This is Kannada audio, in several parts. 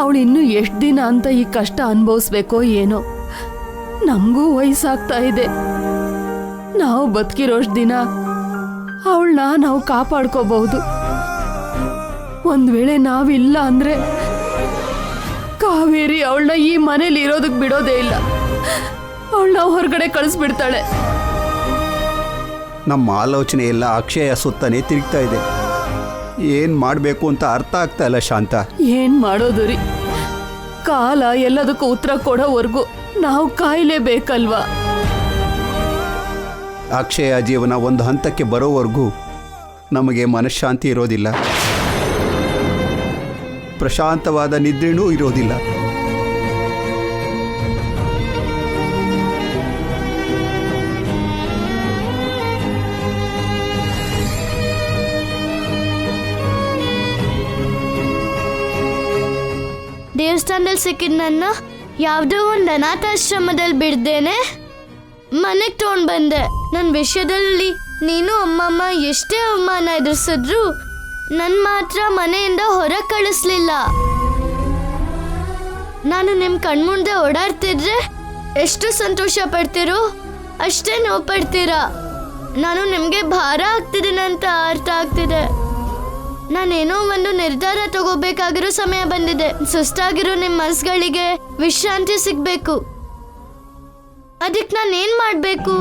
ಅವಳು ಇನ್ನೂ ಎಷ್ಟು ದಿನ ಅಂತ ಈ ಕಷ್ಟ ಅನುಭವಿಸ್ಬೇಕೋ ಏನೋ. ನಮಗೂ ವಯಸ್ಸಾಗ್ತಾ ಇದೆ. ನಾವು ಬದುಕಿರೋಷ್ಟು ದಿನ ಅವಳನ್ನ ನಾವು ಕಾಪಾಡ್ಕೋಬಹುದು. ಒಂದ್ ವೇಳೆ ನಾವಿಲ್ಲ ಅಂದ್ರೆ ಕಾವೇರಿ ಅವಳನ್ನ ಈ ಮನೇಲಿ ಇರೋದಕ್ಕೆ ಬಿಡೋದೇ ಇಲ್ಲ. ಅವಳನ್ನ ಹೊರಗಡೆ ಕಳಿಸ್ಬಿಡ್ತಾಳೆ. ನಮ್ಮ ಆಲೋಚನೆ ಎಲ್ಲ ಅಕ್ಷಯ ಸುತ್ತನೇ ತಿರುಗ್ತಾ ಇದೆ. ಏನ್ ಮಾಡಬೇಕು ಅಂತ ಅರ್ಥ ಆಗ್ತಾ ಇಲ್ಲ ಶಾಂತ. ಏನ್ ಮಾಡೋದು ರೀ, ಕಾಲ ಎಲ್ಲದಕ್ಕೂ ಉತ್ತರ ಕೊಡೋವರೆಗೂ ನಾವು ಕಾಯಲೇಬೇಕಲ್ವಾ. ಅಕ್ಷಯ ಜೀವನ ಒಂದು ಹಂತಕ್ಕೆ ಬರೋವರೆಗೂ ನಮಗೆ ಮನಃಶಾಂತಿ ಇರೋದಿಲ್ಲ, ಪ್ರಶಾಂತವಾದ ನಿದ್ರೆನೂ ಇರೋದಿಲ್ಲ. ದೇವಸ್ಥಾನದಲ್ಲಿ ಸಿಕ್ಕಿದ ನನ್ನ ಯಾವುದೋ ಒಂದು ಅನಾಥಾಶ್ರಮದಲ್ಲಿ ಬಿಡ್ದೇನೆ ಮನೆಗೆ ತಗೊಂಡು ಬಂದೆ. ನನ್ನ ವಿಷಯದಲ್ಲಿ ನೀನು ಅಮ್ಮಮ್ಮ ಎಷ್ಟೇ ಅವಮಾನ ಎದುರಿಸಿದ್ರು ನನ್ನ ಮಾತ್ರ ಮನೆಯಿಂದ ಹೊರಗೆ ಕಳಿಸ್ಲಿಲ್ಲ. ನಾನು ನಿಮ್ಮ ಕಣ್ಮುಂದೆ ಓಡಾಡ್ತಿದ್ರೆ ಎಷ್ಟು ಸಂತೋಷ ಪಡ್ತೀರೋ ಅಷ್ಟೇ ನೋವು ಪಡ್ತೀರಾ. ನಾನು ನಿಮಗೆ ಭಾರ ಆಗ್ತಿದ್ದೀನಂತ ಅರ್ಥ ಆಗ್ತಿದೆ. ನಾನೇನೋ ಒಂದು ನಿರ್ಧಾರ ತಗೋಬೇಕಾಗಿರೋ ಸಮಯ ಬಂದಿದೆ. ಸುಸ್ತಾಗಿರೋ ನಿಮ್ಮ ಮನಸ್ಸುಗಳಿಗೆ ವಿಶ್ರಾಂತಿ ಸಿಗ್ಬೇಕು. ಅದಕ್ಕೆ ನಾನೇನ್ ಮಾಡ್ಬೇಕು?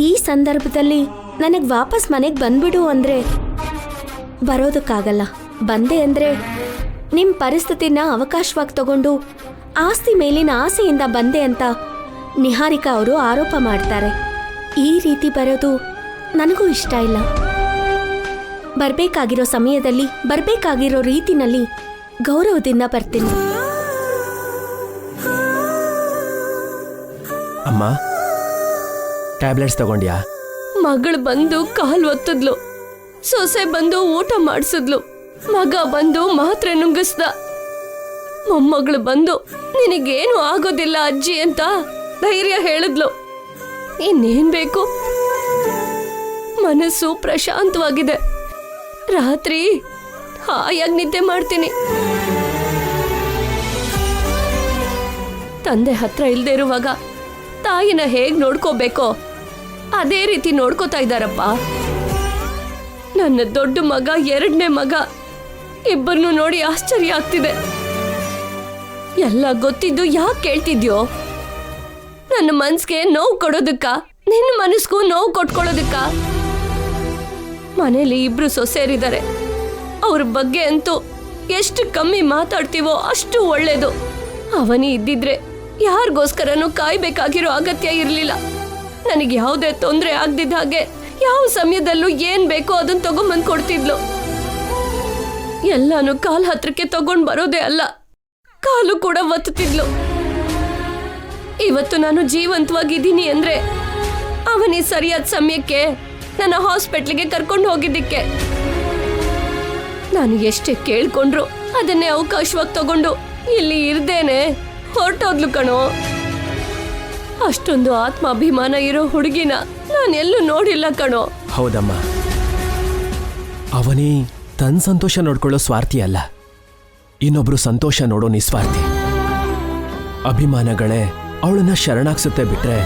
ಈ ಸಂದರ್ಭದಲ್ಲಿ ನನಗೆ ವಾಪಸ್ ಮನೆಗೆ ಬಂದ್ಬಿಡು ಅಂದರೆ ಬರೋದಕ್ಕಾಗಲ್ಲ. ಬಂದೆ ಅಂದರೆ ನಿಮ್ಮ ಪರಿಸ್ಥಿತಿನ ಅವಕಾಶವಾಗಿ ತಗೊಂಡು ಆಸ್ತಿ ಮೇಲಿನ ಆಸೆಯಿಂದ ಬಂದೆ ಅಂತ ನಿಹಾರಿಕಾ ಅವರು ಆರೋಪ ಮಾಡ್ತಾರೆ. ಈ ರೀತಿ ಬರೋದು ನನಗೂ ಇಷ್ಟ ಇಲ್ಲ. ಬರಬೇಕಾಗಿರೋ ಸಮಯದಲ್ಲಿ ಬರಬೇಕಾಗಿರೋ ರೀತಿನಲ್ಲಿ ಗೌರವದಿಂದ ಬರ್ತೀನಿ. ಅಮ್ಮ, ಟ್ಯಾಬ್ಲೆಟ್ಸ್ ತಗೊಂಡ್ಯಾ? ಮಗಳು ಬಂದು ಕಾಲು ಒತ್ತಿದ್ಲು, ಸೊಸೆ ಬಂದು ಊಟ ಮಾಡಿಸಿದ್ಲು, ಮಗ ಬಂದು ಮಾತ್ರೆ ನುಂಗಿಸ್ದ, ಮೊಮ್ಮಗಳು ಬಂದು ನಿನಗೇನು ಆಗೋದಿಲ್ಲ ಅಜ್ಜಿ ಅಂತ ಧೈರ್ಯ ಹೇಳಿದ್ಲು. ಇನ್ನೇನ್ ಬೇಕು? ಮನಸ್ಸು ಪ್ರಶಾಂತವಾಗಿದೆ. ರಾತ್ರಿ ಹಾಯಾಗಿ ನಿದ್ದೆ ಮಾಡ್ತೀನಿ. ತಂದೆ ಹತ್ರ ಇಲ್ದೇ ಇರುವಾಗ ತಾಯಿನ ಹೇಗ್ ನೋಡ್ಕೋಬೇಕೋ ಅದೇ ರೀತಿ ನೋಡ್ಕೋತಾ ಇದ್ದಾರಪ್ಪ. ನನ್ನ ದೊಡ್ಡ ಮಗ, ಎರಡನೇ ಮಗ ಇಬ್ಬರನ್ನು ನೋಡಿ ಆಶ್ಚರ್ಯ ಆಗ್ತಿದೆ. ಎಲ್ಲ ಗೊತ್ತಿದ್ದು ಯಾಕೆ ಕೇಳ್ತಿದ್ಯೋ? ನನ್ನ ಮನ್ಸ್ಗೆ ನೋವು ಕೊಡೋದಕ್ಕ, ನಿನ್ನ ಮನಸ್ಗೂ ನೋವು ಕೊಟ್ಕೊಳ್ಳೋದಕ್ಕ? ಮನೇಲಿ ಇಬ್ರು ಸೊಸೆಯರಿದ್ದಾರೆ. ಅವ್ರ ಬಗ್ಗೆ ಅಂತೂ ಎಷ್ಟು ಕಮ್ಮಿ ಮಾತಾಡ್ತೀವೋ ಅಷ್ಟು ಒಳ್ಳೇದು. ಅವನಿ ಇದ್ದಿದ್ರೆ ಯಾರಿಗೋಸ್ಕರನೂ ಕಾಯ್ಬೇಕಾಗಿರೋ ಅಗತ್ಯ ಇರಲಿಲ್ಲ. ನನಗೆ ಯಾವುದೇ ತೊಂದರೆ ಆಗದಿದ್ದ ಹಾಗೆ ಯಾವ ಸಮಯದಲ್ಲೂ ಏನ್ ಬೇಕೋ ಅದನ್ನ ತಗೊಂಬಂದು ಕೊಡ್ತಿದ್ಲು. ಎಲ್ಲಾನು ಕಾಲ್ ಹತ್ರಕ್ಕೆ ತಗೊಂಡ್ ಬರೋದೇ ಅಲ್ಲ, ಕಾಲು ಕೂಡ ಒತ್ತುತ್ತಿದ್ಲು. ಇವತ್ತು ನಾನು ಜೀವಂತವಾಗಿದ್ದೀನಿ ಅಂದ್ರೆ ಅವನಿ ಸರಿಯಾದ ಸಮಯಕ್ಕೆ ನನ್ನ ಹಾಸ್ಪಿಟ್ಲಿಗೆ ಕರ್ಕೊಂಡು ಹೋಗಿದ್ದಕ್ಕೆ. ನಾನು ಎಷ್ಟೇ ಕೇಳ್ಕೊಂಡ್ರು ಅದನ್ನೇ ಅವಕಾಶವಾಗಿ ತಗೊಂಡು ಇಲ್ಲಿ ಇರ್ದೇನೆ ಹೊರಟೋದ್ಲು ಕಣೋ. ಅಷ್ಟೊಂದು ಆತ್ಮಾಭಿಮಾನ ಇರೋ ಹುಡುಗಿನ ನಾನೆಲ್ಲೂ ನೋಡಿಲ್ಲ ಕಣೋ. ಹೌದಮ್ಮ, ಅವನೇ ತನ್ನ ಸಂತೋಷ ನೋಡ್ಕೊಳ್ಳೋ ಸ್ವಾರ್ಥಿ ಅಲ್ಲ, ಇನ್ನೊಬ್ರು ಸಂತೋಷ ನೋಡೋ ನಿಸ್ವಾರ್ಥಿ. ಅಭಿಮಾನಗಳೇ ಅವಳನ್ನ ಶರಣಾಗ್ಸುತ್ತೆ ಬಿಟ್ರೆ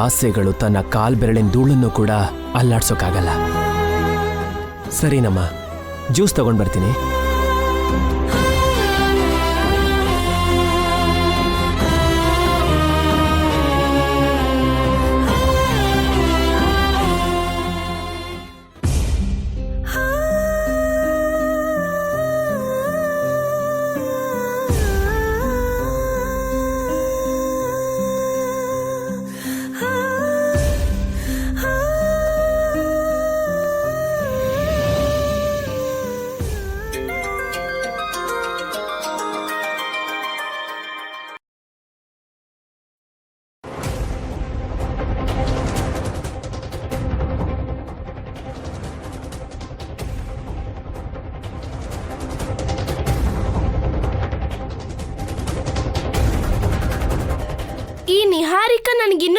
ಆಸೆಗಳು ತನ್ನ ಕಾಲ್ ಬೆರಳಿನ ಧೂಳನ್ನು ಕೂಡ ಅಲ್ಲಾಡ್ಸೋಕ್ಕಾಗಲ್ಲ. ಸರಿನಮ್ಮ, ಜ್ಯೂಸ್ ತಗೊಂಡ್ ಬರ್ತೀನಿ.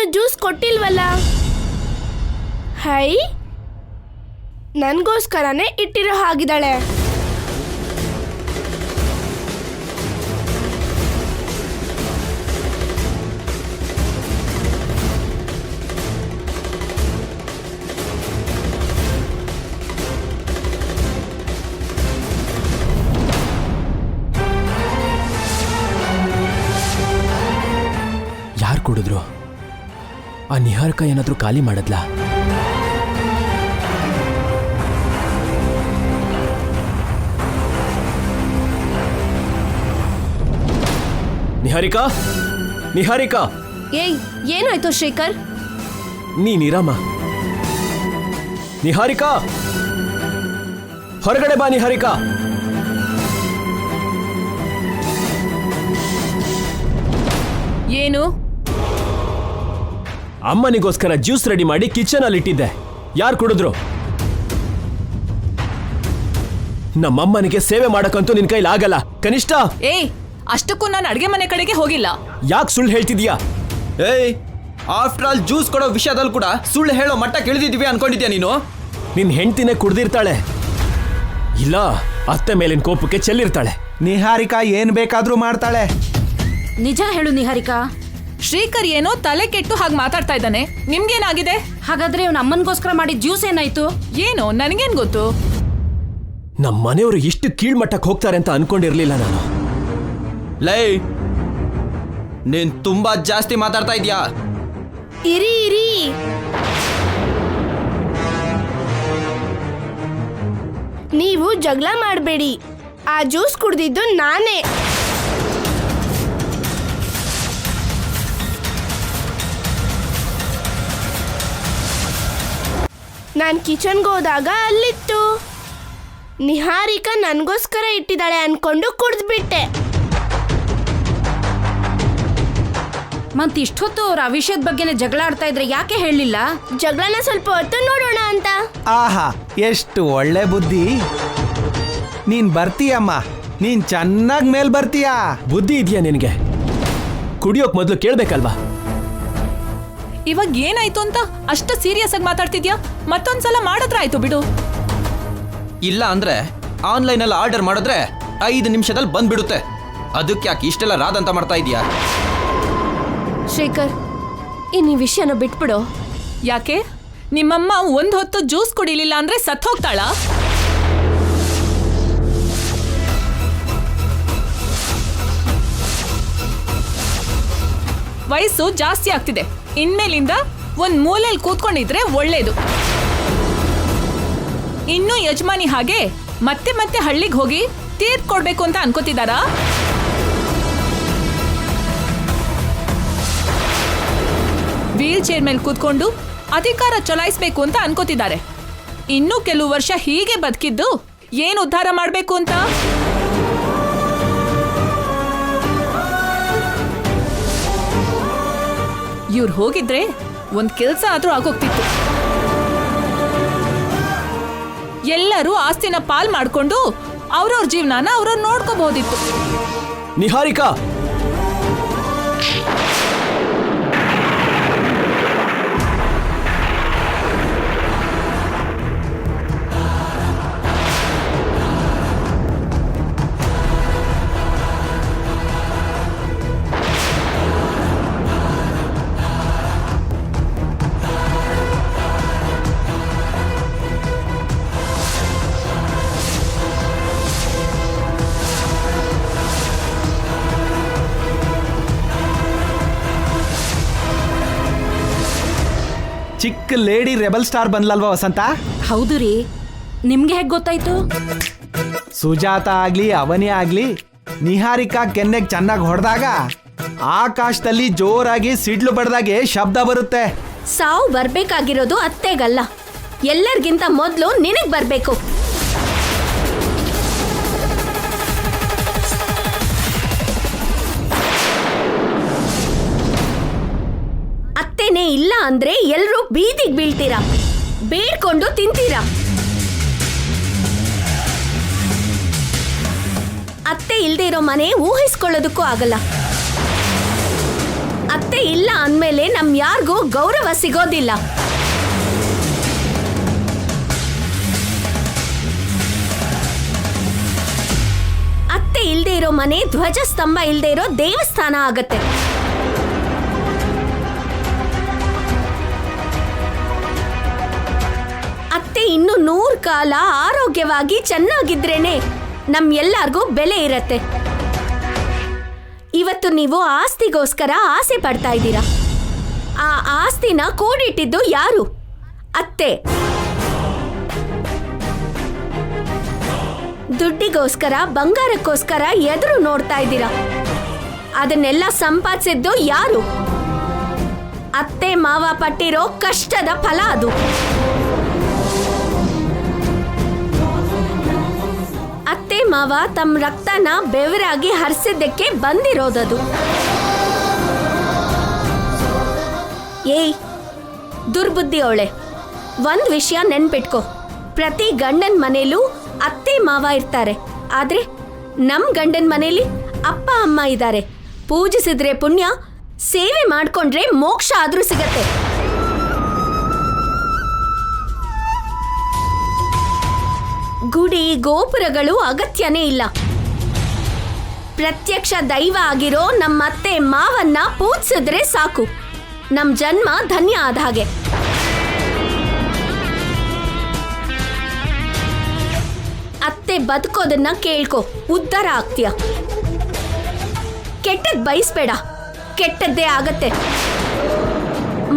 ಇನ್ನು ಜ್ಯೂಸ್ ಕೊಟ್ಟಿಲ್ವಲ್ಲ. ಹೈ, ನನಗೋಸ್ಕರನೇ ಇಟ್ಟಿರೋ ಹಾಗಿದ್ದಾಳೆ. ಯಾರು ಕುಡಿದ್ರು? ಆ ನಿಹಾರಿಕಾ ಏನಾದ್ರೂ ಖಾಲಿ ಮಾಡದ್ಲಾ? ನಿಹಾರಿಕಾ, ನಿಹಾರಿಕಾ, ಏಯ್, ಏನಾಯ್ತು ಶ್ರೀಕರ್? ನೀನಿರಮ್ಮ. ನಿಹಾರಿಕಾ, ಹೊರಗಡೆ ಬಾ ನಿಹಾರಿಕಾ. ಏನು? ಅಮ್ಮನಿಗೋಸ್ಕರ ಜ್ಯೂಸ್ ರೆಡಿ ಮಾಡಿ ಕಿಚನ್ ಅಲ್ಲಿ ಇಟ್ಟಿದ್ದೆ. ಯಾರು ಕುಡಿದ್ರು? ನಮ್ಮಮ್ಮನಿಗೆ ಸೇವೆ ಮಾಡಕ್ಕಂತೂ ನಿನ್ ಕೈಲಿ ಆಗಲ್ಲ. ಕನಿಷ್ಠ ಏಯ್, ಅಷ್ಟಕ್ಕೂ ನಾನು ಅಡ್ಗೆ ಮನೆ ಕಡೆಗೆ ಹೋಗಿಲ್ಲ. ಯಾಕೆ ಸುಳ್ಳು ಹೇಳ್ತಿದ್ಯಾ? ಏಯ್, ಆಫ್ಟರ್ ಆಲ್ ಜ್ಯೂಸ್ ಕೊಡೋ ವಿಷಯದಲ್ಲಿ ಕೂಡ ಸುಳ್ಳು ಹೇಳೋ ಮಟ್ಟ ಕೇಳಿದಿದ್ವಿ ಅನ್ಕೊಂಡಿದ್ಯಾ ನೀನು? ನಿನ್ ಹೆಂಡ್ತಿನೇ ಕುಡ್ದಿರ್ತಾಳೆ, ಇಲ್ಲ ಅತ್ತೆ ಮೇಲಿನ ಕೋಪಕ್ಕೆ ಚೆಲ್ಲಿರ್ತಾಳೆ. ನಿಹಾರಿಕಾ ಏನ್ ಬೇಕಾದ್ರೂ ಮಾಡ್ತಾಳೆ. ನಿಜ ಹೇಳು ನಿಹಾರಿಕಾ. ಶ್ರೀಕರ್ ಏನೋ ತಲೆ ಕೆಟ್ಟು ಹಾಗೆ ಮಾತಾಡ್ತಾ ಇದ್ದಾನೆ. ನಿಮ್ಗೇನಾಗಿದೆ? ಹಾಗಾದ್ರೆ ಅವ್ನ ಅಮ್ಮನ್ಗೋಸ್ಕರ ಮಾಡಿದ ಜ್ಯೂಸ್ ಏನಾಯ್ತು? ಏನೋ ನನಗೇನ್ ಗೊತ್ತು. ನಮ್ಮ ಮನೆಯವರು ಎಷ್ಟು ಕೀಳ್ಮಟ್ಟಕ್ಕೆ ಹೋಗ್ತಾರೆ ಅಂತ ಅನ್ಕೊಂಡಿರ್ಲಿಲ್ಲ ನಾನು. ಲೈ, ನೀನ್ ತುಂಬಾ ಜಾಸ್ತಿ ಮಾತಾಡ್ತಾ ಇದ್ಯಾ. ಇರಿ ಇರಿ, ನೀವು ಜಗಳ ಮಾಡಬೇಡಿ. ಆ ಜ್ಯೂಸ್ ಕುಡ್ದಿದ್ದು ನಾನೇ. ನಾನು ಕಿಚನ್ಗೆ ಹೋದಾಗ ಅಲ್ಲಿತ್ತು. ನಿಹಾರಿಕಾ ನನಗೋಸ್ಕರ ಇಟ್ಟಿದ್ದಾಳೆ ಅನ್ಕೊಂಡು ಕುಡ್ದ್ಬಿಟ್ಟೆ. ಮತ್ ಇಷ್ಟೊತ್ತು ಅವ್ರ ಆ ವಿಷಯದ ಬಗ್ಗೆನೇ ಜಗಳ ಆಡ್ತಾ ಇದ್ರೆ ಯಾಕೆ ಹೇಳಲಿಲ್ಲ? ಜಗಳನ ಸ್ವಲ್ಪ ಹೊತ್ತು ನೋಡೋಣ ಅಂತ. ಆಹಾ, ಎಷ್ಟು ಒಳ್ಳೆ ಬುದ್ಧಿ. ನೀನ್ ಬರ್ತೀಯಮ್ಮ, ನೀನ್ ಚೆನ್ನಾಗ್ ಮೇಲ್ ಬರ್ತೀಯಾ. ಬುದ್ಧಿ ಇದೆಯಾ ನಿನಗೆ? ಕುಡಿಯೋಕ್ ಮೊದಲು ಕೇಳ್ಬೇಕಲ್ವಾ? ಇವಾಗ ಏನಾಯ್ತು ಅಂತ ಅಷ್ಟು ಸೀರಿಯಸ್ ಆಗಿ ಮಾತಾಡ್ತಿದ್ಯಾ? ಮತ್ತೊಂದ್ಸಲ ಮಾಡಿದ್ರಾಯ್ತು ಬಿಡು. ಇಲ್ಲ ಅಂದ್ರೆ ಆನ್ಲೈನಲ್ಲಿ ಆರ್ಡರ್ ಮಾಡಿದ್ರೆ 5 ನಿಮಿಷದಲ್ಲಿ ಬಂದ್ಬಿಡುತ್ತೆ. ಅದಕ್ಕೆ ಯಾಕೆ ಇಷ್ಟೆಲ್ಲ ರಾದಂತ ಮಾಡ್ತಾ ಇದೀಯಾ? ಶ್ರೀಕರ್, ಇನ್ನು ಈ ವಿಷಯನ ಬಿಟ್ಬಿಡು. ಯಾಕೆ? ನಿಮ್ಮಮ್ಮ ಒಂದ್ ಹೊತ್ತು ಜ್ಯೂಸ್ ಕುಡಿಲಿಲ್ಲ ಅಂದ್ರೆ ಸತ್ ಹೋಗ್ತಾಳ? ವಯಸ್ಸು ಜಾಸ್ತಿ ಆಗ್ತಿದೆ. ಇನ್ಮೇಲಿಂದ ಒಂದ್ ಮೂಲೆಯಲ್ಲಿ ಕೂತ್ಕೊಂಡಿದ್ರೆ ಒಳ್ಳೇದು. ಇನ್ನು ಯಜಮಾನಿ ಹಾಗೆ ಮತ್ತೆ ಮತ್ತೆ ಹಳ್ಳಿಗೆ ಹೋಗಿ ತೀರ್ಪು ಕೊಡ್ಬೇಕು ಅಂತ ಅನ್ಕೋತಿದಾರಾ? ವೀಲ್ ಚೇರ್ ಮೇಲೆ ಕೂತ್ಕೊಂಡು ಅಧಿಕಾರ ಚಲಾಯಿಸಬೇಕು ಅಂತ ಅನ್ಕೋತಿದ್ದಾರೆ. ಇನ್ನೂ ಕೆಲವು ವರ್ಷ ಹೀಗೆ ಬದುಕಿದ್ದು ಏನ್ ಉದ್ಧಾರ ಮಾಡ್ಬೇಕು ಅಂತ? ಇವ್ರು ಹೋಗಿದ್ರೆ ಒಂದ್ ಕೆಲ್ಸ ಆದ್ರೂ ಆಗೋಗ್ತಿತ್ತು. ಎಲ್ಲರೂ ಆಸ್ತಿನ ಪಾಲ್ ಮಾಡ್ಕೊಂಡು ಅವ್ರವ್ರ ಜೀವನಾನ ಅವ್ರವ್ರು ನೋಡ್ಕೋಬಹುದಿತ್ತು. ನಿಹಾರಿಕಾ, ಚಿಕ್ಕ ಲೇಡಿ ರೆಬಲ್ ಸ್ಟಾರ್ ಬಂದ್ಲಲ್ವಾ ವಸಂತ? ಹೌದು ರೀ, ನಿಮ್ಗೆ ಹೇಗ್ ಗೊತ್ತಾಯ್ತು? ಸುಜಾತ ಆಗ್ಲಿ ಅವನಿ ಆಗ್ಲಿ ನಿಹಾರಿಕಾ ಕೆನ್ನೆಗ್ ಚೆನ್ನಾಗಿ ಹೊಡೆದಾಗ ಆಕಾಶದಲ್ಲಿ ಜೋರಾಗಿ ಸಿಡ್ಲು ಬಡ್ದಾಗೆ ಶಬ್ದ ಬರುತ್ತೆ. ಸಾವು ಬರ್ಬೇಕಾಗಿರೋದು ಅತ್ತೆಗಲ್ಲ, ಎಲ್ಲರಿಗಿಂತ ಮೊದಲು ನಿನಗ್ ಬರ್ಬೇಕು. ಅತ್ತೆನೇ ಇಲ್ಲ ಅಂದ್ರೆ ಎಲ್ರೂ ಬೀದಿಗೆ ಬೀಳ್ತೀರಾ, ಬೇಡ್ಕೊಂಡು ತಿಂತೀರಾ. ಅತ್ತೆ ಇಲ್ದೇ ಇರೋ ಮನೆ ಊಹಿಸ್ಕೊಳ್ಳೋದಕ್ಕೂ ಆಗಲ್ಲ. ಅತ್ತೆ ಅತ್ತೆ ಇಲ್ಲ ಅಂದ್ಮೇಲೆ ನಮ್ ಯಾರಿಗೂ ಗೌರವ ಸಿಗೋದಿಲ್ಲ. ಅತ್ತೆ ಇಲ್ದೇ ಇರೋ ಮನೆ ಧ್ವಜಸ್ತಂಭ ಇಲ್ದೇ ಇರೋ ದೇವಸ್ಥಾನ ಆಗತ್ತೆ. ಅತ್ತೆ ಇನ್ನು 100 ಕಾಲ ಆರೋಗ್ಯವಾಗಿ ಚೆನ್ನಾಗಿದ್ರೇನೆ ನಮ್ ಎಲ್ಲಾರ್ಗೂ ಬೆಲೆ ಇರತ್ತೆ. ಇವತ್ತು ನೀವು ಆಸ್ತಿಗೋಸ್ಕರ ಆಸೆ ಪಡ್ತಾ ಇದ್ದೀರಾ. ಆ ಆಸ್ತಿನ ಕೂಡಿಟ್ಟಿದ್ದು ಯಾರು? ಅತ್ತೆ. ದುಡ್ಡಿಗೋಸ್ಕರ ಬಂಗಾರಕ್ಕೋಸ್ಕರ ಎದುರು ನೋಡ್ತಾ ಇದ್ದೀರಾ. ಅದನ್ನೆಲ್ಲ ಸಂಪಾದಿಸಿದ್ದು ಯಾರು? ಅತ್ತೆ ಮಾವ ಪಟ್ಟಿರೋ ಕಷ್ಟದ ಫಲ ಅದು. ಅತ್ತೆ ಮಾವ ತಮ್ಮ ರಕ್ತನ ಬೆವರಾಗಿ ಹರಿಸಿದ್ದಕ್ಕೆ ಬಂದಿರೋದದು. ಏಯ್ ದುರ್ಬುದ್ಧಿ ಅವಳೆ, ಒಂದ್ ವಿಷಯ ನೆನ್ಪಿಟ್ಕೋ. ಪ್ರತಿ ಗಂಡನ್ ಮನೇಲೂ ಅತ್ತೆ ಮಾವ ಇರ್ತಾರೆ, ಆದ್ರೆ ನಮ್ ಗಂಡನ್ ಮನೇಲಿ ಅಪ್ಪ ಅಮ್ಮ ಇದ್ದಾರೆ. ಪೂಜಿಸಿದ್ರೆ ಪುಣ್ಯ, ಸೇವೆ ಮಾಡ್ಕೊಂಡ್ರೆ ಮೋಕ್ಷ ಆದ್ರೂ ಸಿಗತ್ತೆ. ಗುಡಿ ಗೋಪುರಗಳು ಅಗತ್ಯನೇ ಇಲ್ಲ. ಪ್ರತ್ಯಕ್ಷ ದೈವ ಆಗಿರೋ ನಮ್ಮತ್ತೆ ಮಾವನ್ನ ಪೂಜಿಸಿದ್ರೆ ಸಾಕು, ನಮ್ ಜನ್ಮ ಧನ್ಯ ಆದ ಹಾಗೆ. ಅತ್ತೆ ಬದುಕೋದನ್ನ ಕೇಳ್ಕೊ, ಉದ್ಧಾರ ಆಗ್ತೀಯ. ಕೆಟ್ಟದ್ ಬಯಸ್ಬೇಡ, ಕೆಟ್ಟದ್ದೇ ಆಗತ್ತೆ.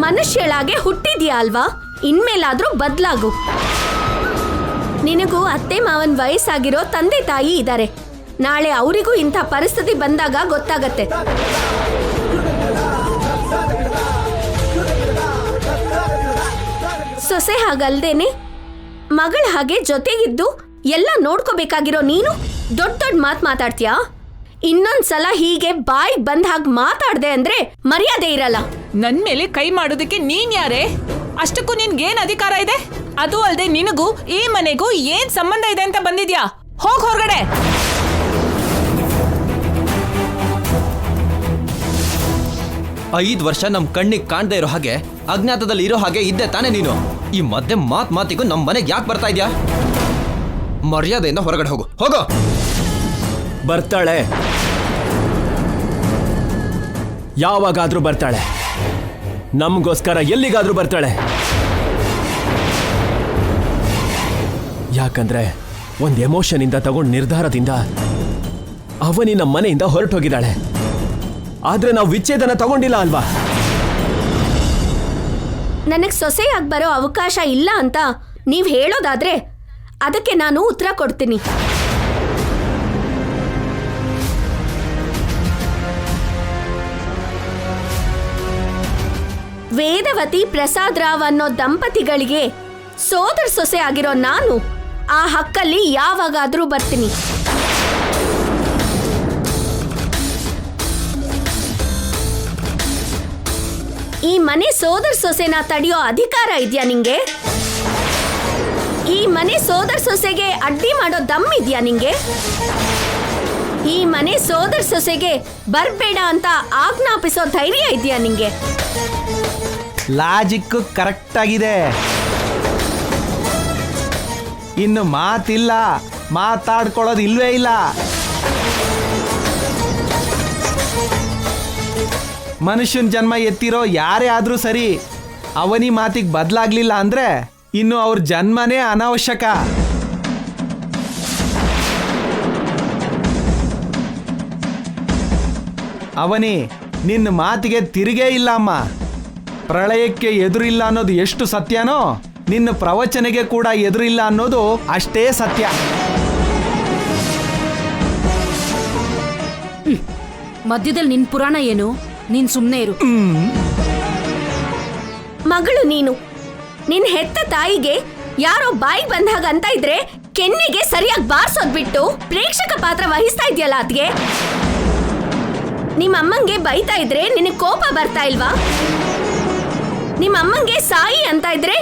ಮನುಷ್ಯಳಾಗೆ ಹುಟ್ಟಿದ್ಯಾ ಅಲ್ವಾ, ಇನ್ಮೇಲಾದ್ರೂ ಬದ್ಲಾಗು. ನಿನಗೂ ಅತ್ತೆ ಮಾವನ್ ವಯಸ್ಸಾಗಿರೋ ತಂದೆ ತಾಯಿ ಇದ್ದಾರೆ. ನಾಳೆ ಅವರಿಗೂ ಇಂಥ ಪರಿಸ್ಥಿತಿ ಬಂದಾಗ ಗೊತ್ತಾಗತ್ತೆ. ಸೊಸೆ ಹಾಗಲ್ದೇನೆ ಮಗಳ ಹಾಗೆ ಜೊತೆಗಿದ್ದು ಎಲ್ಲ ನೋಡ್ಕೋಬೇಕಾಗಿರೋ ನೀನು ದೊಡ್ಡ ದೊಡ್ಡ ಮಾತಾಡ್ತೀಯಾ? ಇನ್ನೊಂದ್ಸಲ ಹೀಗೆ ಬಾಯಿ ಬಂದ ಹಾಗೆ ಮಾತಾಡ್ದೆ ಅಂದ್ರೆ ಮರ್ಯಾದೆ ಇರಲ್ಲ. ನನ್ ಮೇಲೆ ಕೈ ಮಾಡೋದಕ್ಕೆ ನೀನ್ ಯಾರೇ? ಅಷ್ಟಕ್ಕೂ ನಿನ್ಗೇನ್ ಅಧಿಕಾರ ಇದೆ? ಅದು ಅಲ್ದೆ ನಿನಗೂ ಈ ಮನೆಗೂ ಏನ್ ಸಂಬಂಧ ಇದೆ ಅಂತ ಬಂದಿದ್ಯಾ? ಹೋಗ್ ಹೊರಗಡೆ. ಐದು ವರ್ಷ ನಮ್ ಕಣ್ಣಿಗೆ ಕಾಣ್ದೇ ಇರೋ ಹಾಗೆ ಅಜ್ಞಾತದಲ್ಲಿ ಇರೋ ಹಾಗೆ ಇದ್ದೆ ತಾನೇ ನೀನು? ಈ ಮಧ್ಯೆ ಮಾತಿಗೂ ನಮ್ ಮನೆಗೆ ಯಾಕೆ ಬರ್ತಾ ಇದ್ಯಾ? ಮರ್ಯಾದೆಯಿಂದ ಹೊರಗಡೆ ಹೋಗು, ಹೋಗೋ. ಬರ್ತಾಳೆ, ಯಾವಾಗಾದ್ರೂ ಬರ್ತಾಳೆ. ನಮಗೋಸ್ಕರ ಎಲ್ಲಿಗಾದ್ರೂ ಬರ್ತಾಳೆ. ಯಾಕಂದ್ರೆ ಒಂದು ಎಮೋಷನ್ ಇಂದ ತಗೊಂಡ ನಿರ್ಧಾರದಿಂದ ಅವನಿ ನಮ್ಮ ಮನೆಯಿಂದ ಹೊರಟೋಗಿದ್ದಾಳೆ. ಆದ್ರೆ ನಾವು ವಿಚ್ಛೇದನ ತಗೊಂಡಿಲ್ಲ ಅಲ್ವಾ? ನನಗ್ ಸೊಸೆಯಾಗಿ ಬರೋ ಅವಕಾಶ ಇಲ್ಲ ಅಂತ ನೀವ್ ಹೇಳೋದಾದ್ರೆ ಅದಕ್ಕೆ ನಾನು ಉತ್ತರ ಕೊಡ್ತೀನಿ. ವೇದವತಿ ಪ್ರಸಾದ್ ರಾವ್ ಅನ್ನೋ ದಂಪತಿಗಳಿಗೆ ಸೋದರ ಸೊಸೆ ಆಗಿರೋ ನಾನು ಆ ಹಕ್ಕಲ್ಲಿ ಯಾವಾಗಾದ್ರೂ ಬರ್ತೀನಿ. ಈ ಮನೆ ಸೋದರ ಸೊಸೆನ ತಡೆಯೋ ಅಧಿಕಾರ ಇದೆಯಾ ನಿಂಗೆ? ಈ ಮನೆ ಸೋದರ ಸೊಸೆಗೆ ಅಡ್ಡಿ ಮಾಡೋ ದಮ್ ಇದೆಯಾ ನಿಂಗೆ? ಈ ಮನೆ ಸೋದರ ಸೊಸೆಗೆ ಬರ್ಬೇಡ ಅಂತ ಆಜ್ಞಾಪಿಸೋ ಧೈರ್ಯ ಇದೆಯಾ ನಿಂಗೆ? ಲಾಜಿಕ್ ಕರೆಕ್ಟ್ ಆಗಿದೆ. ಇನ್ನು ಮಾತಿಲ್ಲ, ಮಾತಾಡ್ಕೊಳ್ಳೋದು ಇಲ್ವೇ ಇಲ್ಲ. ಮನುಷ್ಯನ ಜನ್ಮ ಎತ್ತಿರೋ ಯಾರೇ ಆದ್ರೂ ಸರಿ, ಅವನಿ ಮಾತಿಗೆ ಬದಲಾಗ್ಲಿಲ್ಲ ಅಂದ್ರೆ ಇನ್ನು ಅವ್ರ ಜನ್ಮನೇ ಅನಾವಶ್ಯಕ. ಅವನಿ, ನಿನ್ನ ಮಾತಿಗೆ ತಿರುಗೇ ಇಲ್ಲ ಅಮ್ಮ. ಪ್ರಳಯಕ್ಕೆ ಎದುರಿಲ್ಲ ಅನ್ನೋದು ಎಷ್ಟು ಸತ್ಯನೋ, ನಿನ್ನ ಪ್ರವಚನೆಗೆ ಕೂಡ ಎದುರಿಲ್ಲ ಅನ್ನೋದು ಅಷ್ಟೇ ಸತ್ಯ. ಮಧ್ಯದಲ್ಲಿ ನಿನ್ ಪುರಾಣ ಏನು? ನೀನ್ ಸುಮ್ನೆ ಇರು. ಮಗಳು ನೀನು, ನಿನ್ ಹೆತ್ತ ತಾಯಿಗೆ ಯಾರೋ ಬಾಯಿಗೆ ಬಂದಾಗ ಅಂತ ಇದ್ರೆ ಕೆನ್ನೆಗೆ ಸರಿಯಾಗಿ ಬಾರ್ಸೋದ್ ಬಿಟ್ಟು ಪ್ರೇಕ್ಷಕ ಪಾತ್ರ ವಹಿಸ್ತಾ ಇದೆಯಲ್ಲ ಅದ್ಗೆ. ನಿಮ್ಮ ಅಮ್ಮಂಗೆ ಬೈತಾ ಇದ್ರೆ ನಿನಗೆ ಕೋಪ ಬರ್ತಾ ಇಲ್ವಾ? ನಿಮ್ಮ ಅಮ್ಮಂಗೆ ಸಾಯಿ ಅಂತ ಇದ್ರೆ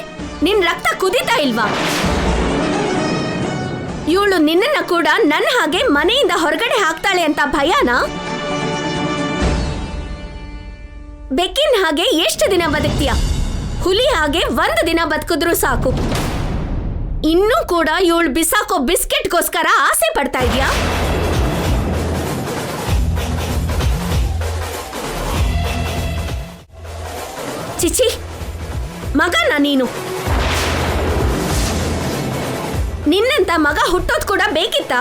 ನಿನ್ ರಕ್ತ ಕುದಿತಾ ಇಲ್ವಾ? ಇವಳು ನಿನ್ನನ್ನ ಕೂಡ ನನ್ನ ಹಾಗೆ ಮನೆಯಿಂದ ಹೊರಗಡೆ ಹಾಕ್ತಾಳೆ ಅಂತ ಭಯನಾ? ಬೆಕ್ಕಿನ ಹಾಗೆ ಎಷ್ಟು ದಿನ ಬದುಕ್ತೀಯ? ಹುಲಿ ಹಾಗೆ 1 ದಿನ ಬದುಕಿದ್ರು ಸಾಕು. ಇನ್ನೂ ಕೂಡ ಇವಳು ಬಿಸಾಕೋ ಬಿಸ್ಕೆಟ್ಗೋಸ್ಕರ ಆಸೆ ಪಡ್ತಾ ಇದ್ಯಾ? ಚಿಚಿ, ಮಗನ ನೀನು? ನಿನ್ನಂತ ಮಗ ಹುಟ್ಟೋದ್ ಕೂಡ ಬೇಕಿತ್ತಾ?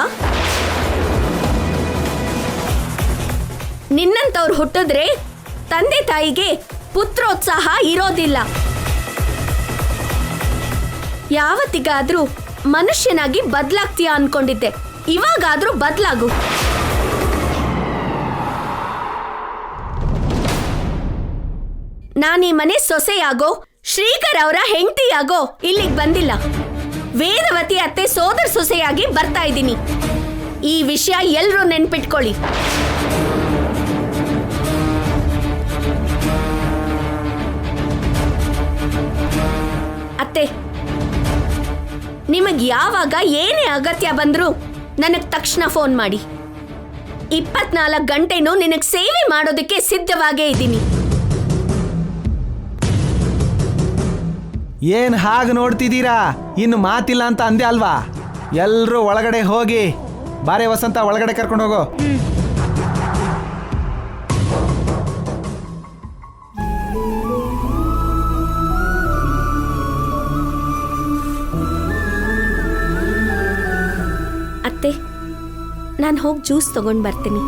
ನಿನ್ನಂತವ್ರು ಹುಟ್ಟಿದ್ರೆ ತಂದೆ ತಾಯಿಗೆ ಪುತ್ರೋತ್ಸಾಹ ಇರೋದಿಲ್ಲ. ಯಾವತ್ತಿಗಾದ್ರೂ ಮನುಷ್ಯನಾಗಿ ಬದಲಾಗ್ತೀಯ ಅನ್ಕೊಂಡಿದ್ದೆ, ಇವಾಗಾದ್ರೂ ಬದಲಾಗು. ನಾನೀ ಮನೆ ಸೊಸೆಯಾಗೋ, ಶ್ರೀಕರ್ ಅವರ ಹೆಂಡತಿಯಾಗೋ ಇಲ್ಲಿಗೆ ಬಂದಿಲ್ಲ. ವೇದವತಿ ಅತ್ತೆ ಸೋದರ ಸೊಸೆಯಾಗಿ ಬರ್ತಾ ಇದ್ದೀನಿ. ಈ ವಿಷಯ ಎಲ್ರೂ ನೆನ್ಪಿಟ್ಕೊಳ್ಳಿ. ಅತ್ತೆ, ನಿಮಗ್ ಯಾವಾಗ ಏನೇ ಅಗತ್ಯ ಬಂದ್ರು ನನಗ್ ತಕ್ಷಣ ಫೋನ್ ಮಾಡಿ. 24 ಗಂಟೆನೂ ನಿನಗ್ ಸೇವೆ ಮಾಡೋದಕ್ಕೆ ಸಿದ್ಧವಾಗೇ ಇದ್ದೀನಿ. ಏನ್ ಹಾಗೆ ನೋಡ್ತಿದ್ದೀರಾ? ಇನ್ನು ಮಾತಿಲ್ಲ ಅಂತ ಅಂದೆ ಅಲ್ವಾ? ಎಲ್ರೂ ಒಳಗಡೆ ಹೋಗಿ. ಬಾರೆ ವಸಂತ, ಒಳಗಡೆ ಕರ್ಕೊಂಡು ಹೋಗೋ. ಅತ್ತೆ, ನಾನು ಹೋಗಿ ಜ್ಯೂಸ್ ತಗೊಂಡು ಬರ್ತೀನಿ.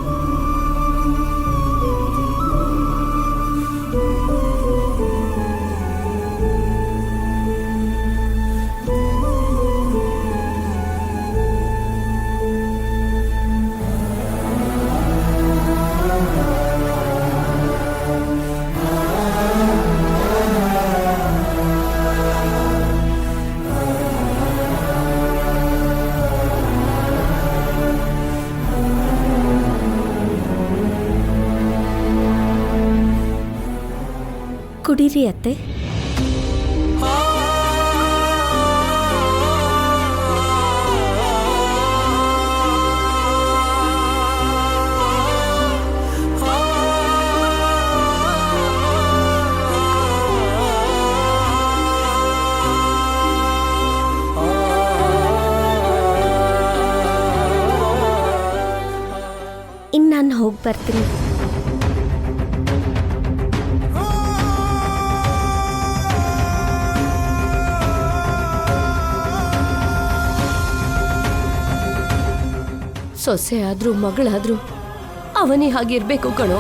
ಕುಡೀರಿ ಅತ್ತೆ. ಇನ್ನು ನಾನು ಹೋಗಿ ಬರ್ತೀನಿ. ಸೊಸೆ ಆದ್ರೂ ಮಗಳಾದ್ರೂ ಅವನಿ ಹಾಗಿರ್ಬೇಕು ಕಣೋ.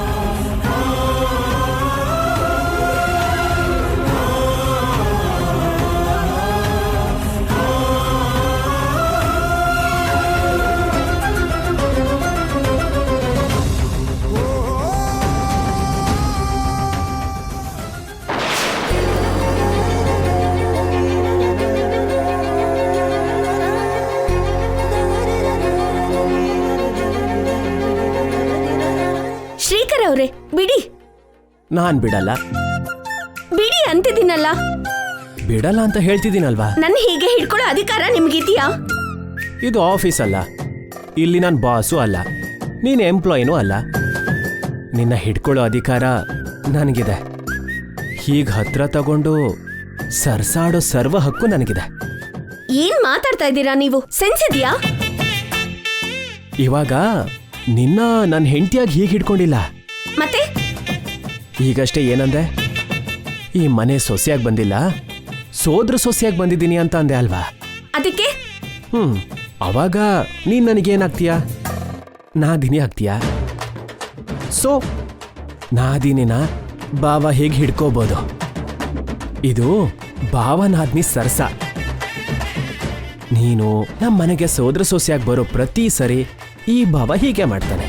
ಅವ್ರೆ, ಬಿಡಿ. ನಾನ್ ಬಿಡಲ್ಲ. ಬಿಡಿ ಅಂತಿದ್ದೀನಲ್ಲ. ಬಿಡಲ್ಲ ಅಂತ ಹೇಳ್ತಿದ್ದೀನಲ್ವಾ? ನನ್ನ ಹೀಗೆ ಹಿಡ್ಕೊಳ್ಳೋ ಅಧಿಕಾರ ನಿಮ್ಗಿದೆಯಾ? ಇದು ಆಫೀಸ್ ಅಲ್ಲ, ಇಲ್ಲಿ ನಾನು ಬಾಸು ಅಲ್ಲ, ನೀನು ಎಂಪ್ಲಾಯಿನೂ ಅಲ್ಲ. ನಿನ್ನ ಹಿಡ್ಕೊಳ್ಳೋ ಅಧಿಕಾರ ನನಗಿದೆ. ಹೀಗೆ ಹತ್ರ ತಗೊಂಡು ಸರ್ಸಾಡೋ ಸರ್ವ ಹಕ್ಕು ನನಗಿದೆ. ಏನ್ ಮಾತಾಡ್ತಾ ಇದ್ದೀರಾ ನೀವು? ಸೆನ್ಸ್ ಇದೆಯಾ? ಇವಾಗ ನಿನ್ನ ನನ್ನ ಹೆಂಡತಿಯಾಗಿ ಹೀಗೆ ಹಿಡ್ಕೊಂಡಿಲ್ಲ. ಮತ್ತೆ ಈಗಷ್ಟೇ ಏನಂದೆ? ಈ ಮನೆ ಸೊಸೆಯಾಗಿ ಬಂದಿಲ್ಲ, ಸೋದ್ರ ಸೊಸೆಯಾಗಿ ಬಂದಿದ್ದೀನಿ ಅಂತ ಅಂದೆ ಅಲ್ವಾ? ಅದಕ್ಕೆ ಅವಾಗ ನೀನ್ ನನಗೇನಾಗ್ತೀಯಾ? ನಾದಿನಿ ಆಗ್ತೀಯಾ? ಸೊ ನಾದಿನಿನ ಬಾವ ಹೇಗೆ ಹಿಡ್ಕೋಬೋದು? ಇದು ಬಾವನಾದ್ನಿ ಸರ್ಸ. ನೀನು ನಮ್ಮ ಮನೆಗೆ ಸೋದ್ರ ಸೊಸೆಯಾಗಿ ಬರೋ ಪ್ರತಿ ಸರಿ ಈ ಬಾವ ಹೀಗೆ ಮಾಡ್ತಾನೆ.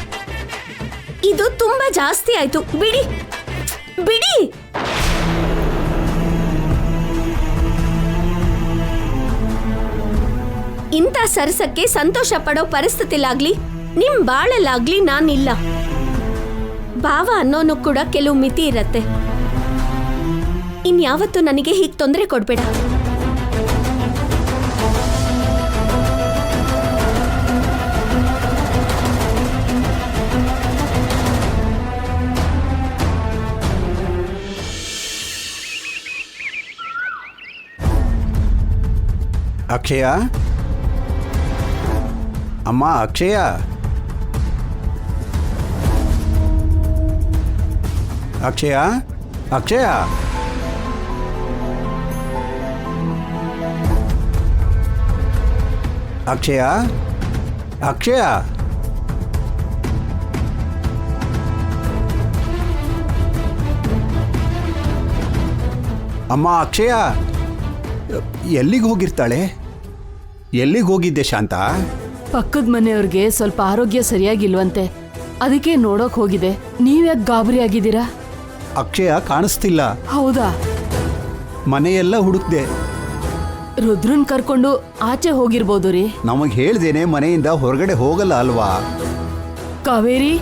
ಇದು ತುಂಬಾ ಜಾಸ್ತಿ ಆಯ್ತು. ಬಿಡಿ ಬಿಡಿ. ಇಂಥ ಸರಸಕ್ಕೆ ಸಂತೋಷ ಪಡೋ ಪರಿಸ್ಥಿತಿಲಾಗ್ಲಿ ನಿಮ್ ಬಾಳಲ್ಲಾಗ್ಲಿ ನಾನಿಲ್ಲ. ಭಾವ ಅನ್ನೋನು ಕೂಡ ಕೆಲವು ಮಿತಿ ಇರತ್ತೆ. ಇನ್ಯಾವತ್ತೂ ನನಗೆ ಹೀಗೆ ತೊಂದರೆ ಕೊಡ್ಬೇಡ. ಅಕ್ಷಯ, ಅಮ್ಮ ಅಕ್ಷಯ, ಅಕ್ಷಯ, ಅಕ್ಷಯ, ಅಕ್ಷಯ, ಅಕ್ಷಯ, ಅಮ್ಮ ಅಕ್ಷಯ, ಎಲ್ಲಿಗೆ ಹೋಗಿರ್ತಾಳೆ? ಎಲ್ಲಿಗೆ ಹೋಗಿದ್ದೆ ಶಾಂತ? ಪಕ್ಕದ ಮನೆಯವ್ರಿಗೆ ಸ್ವಲ್ಪ ಆರೋಗ್ಯ ಸರಿಯಾಗಿಲ್ವಂತೆ, ಅದಕ್ಕೆ ನೋಡೋಕ್ ಹೋಗಿದೆ. ನೀವ್ಯಾಕೆ ಗಾಬರಿ ಆಗಿದ್ದೀರಾ? ಅಕ್ಷಯ ಕಾಣಿಸ್ತಿಲ್ಲ. ಹೌದಾ? ಮನೆಯೆಲ್ಲ ಹುಡುಕ್ದೆ. ರುದ್ರನ್ ಕರ್ಕೊಂಡು ಆಚೆ ಹೋಗಿರ್ಬೋದು ರೀ. ನಮಗೆ ಹೇಳ್ದೇನೆ ಮನೆಯಿಂದ ಹೊರಗಡೆ ಹೋಗಲ್ಲ ಅಲ್ವಾ? ಕಾವೇರಿ,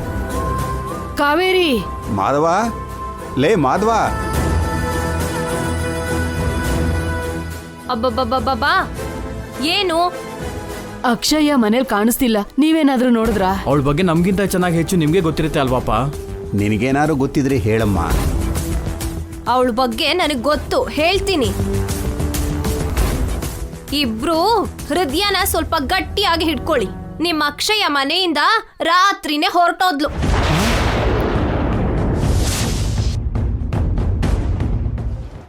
ಕಾವೇರಿ, ಮಾಧವ, ಲೇ ಮಾಧವ. ಅಬ್ಬಬ್ಬಬ್ಬಬ್ಬಾ, ಏನು? ಅಕ್ಷಯ್ಯ ಮನೇಲಿ ಕಾಣಿಸ್ತಿಲ್ಲ. ನೀವೇನಾದ್ರೂ ನೋಡಿದ್ರಾ? ಅವಳ ಬಗ್ಗೆ ನಮ್ಗಿಂತ ಚೆನ್ನಾಗಿ ಹೆಚ್ಚು ನಿಮ್ಗೆ ಗೊತ್ತಿರುತ್ತೆ ಅಲ್ವಾಪ? ನಿನಗೇನಾದ್ರು ಗೊತ್ತಿದ್ರೆ ಹೇಳಮ್ಮ. ಅವಳ ಬಗ್ಗೆ ನನಗೆ ಗೊತ್ತು, ಹೇಳ್ತೀನಿ. ಇಬ್ರು ಹೃದಯನ ಸ್ವಲ್ಪ ಗಟ್ಟಿಯಾಗಿ ಹಿಡ್ಕೊಳ್ಳಿ. ನಿಮ್ಮ ಅಕ್ಷಯ ಮನೆಯಿಂದ ರಾತ್ರಿನೇ ಹೊರಟೋದ್ಲು.